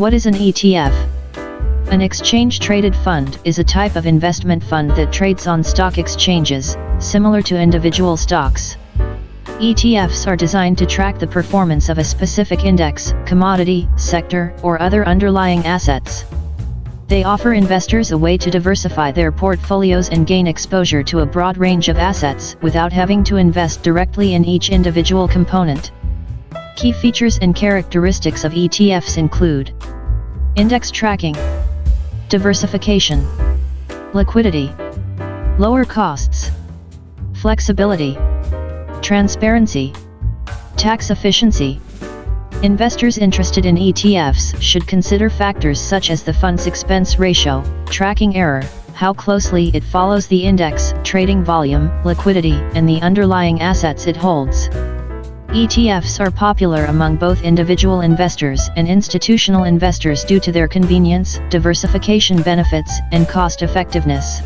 What is an ETF? An exchange-traded fund is a type of investment fund that trades on stock exchanges, similar to individual stocks. ETFs are designed to track the performance of a specific index, commodity, sector, or other underlying assets. They offer investors a way to diversify their portfolios and gain exposure to a broad range of assets without having to invest directly in each individual component. Key features and characteristics of ETFs include index tracking, diversification, liquidity, lower costs, flexibility, transparency, tax efficiency. Investors interested in ETFs should consider factors such as the fund's expense ratio, tracking error, how closely it follows the index, trading volume, liquidity, and the underlying assets it holds. ETFs are popular among both individual investors and institutional investors due to their convenience, diversification benefits, and cost effectiveness.